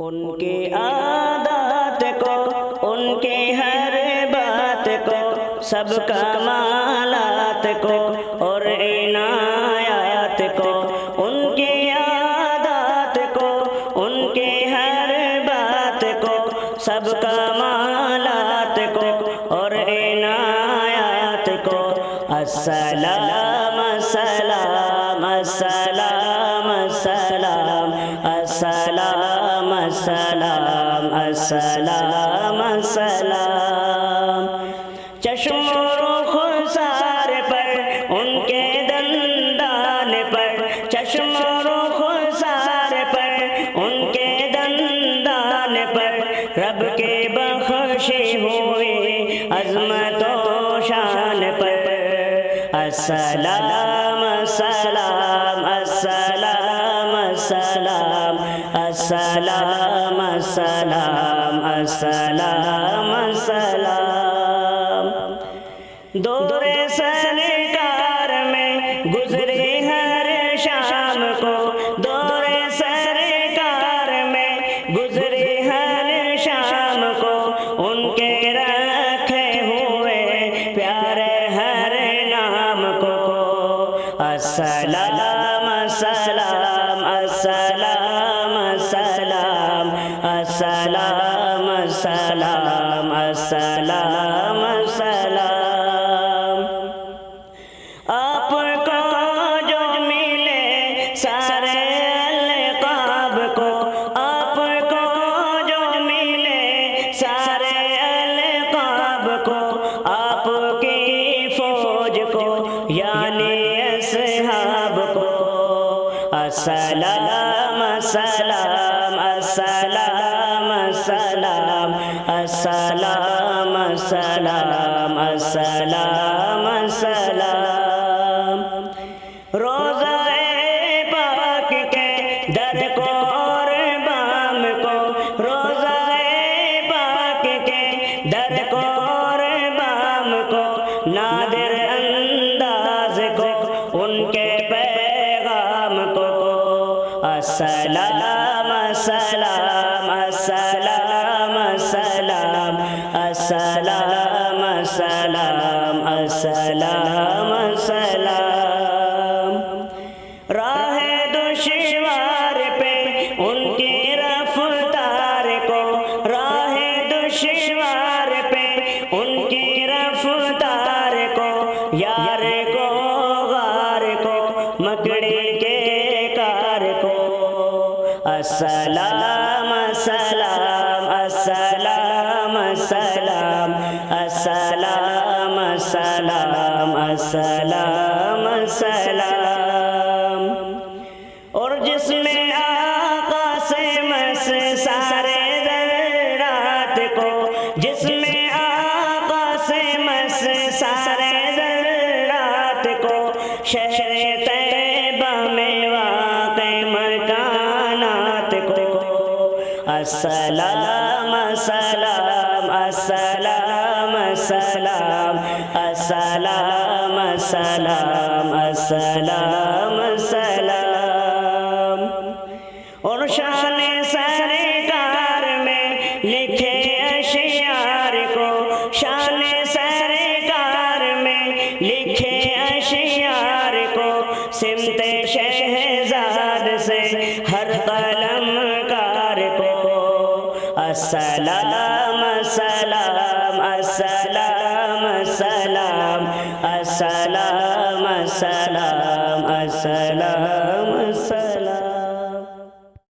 ان کی عادات کو، ان کی ہر بات کو، سب کمالات کو اور عنایات کو، ان کی عادات کو، ان کی ہر بات کو، سب کمالات کو اور عنایات کو، السلام السلام السلام السلام السلام السلام السلام السلام۔ چشم و رخسار پر ان کے دندان پر، چشم و رخسار پر ان کے دندان پر، رب کے بخشی ہوئی عظمت و شان پر، السلام السلام السلام السلام السلام السلام السلام السلام۔ دور سرکار میں گزری ہر شام کو، دور سرکار میں گزری ہر شام کو، ان کے رکھے ہوئے پیارے ہر نام کو، السلام السلام السلام السلام السلام السلام السلام السلام۔ آپ کو جو ملے سارے القاب کو، آپ کو جو ملے سارے القاب کو، آپ کی فوج کو یعنی اصحاب کو، السلام السلام السلام السلام السلام السلام السلام السلام۔ روضہ پاک کے دد کو اور بام کو، روضہ پاک کے دد کو اور بام کو، نادر انداز کو، ان کے پیغام کو، السلام السلام السلام السلام السلام السلام السلام السلام۔ راہ دشوار پہ ان کی رفتار کو، راہ دشوار پہ ان کی رفتار کو، یار کو غار کو مکڑی کے کار کو، السلام السلام السلام السلام السلام السلام السلام السلام۔ اور جس میں آقا سے مس سارے ذرات کو، جس میں آقا سے مس سارے ذرات کو، شہر طیبہ میں واقع مکانات کو، السلام السلام السلام السلام السلام السلام السلام السلام۔ اور شان سرکار میں لکھے اشعار کو، شان سرکار میں لکھے اشعار کو، سمت شہزاد سے ہر قلم کار کو، السلام السلام السلام السلام السلام السلام السلام السلام۔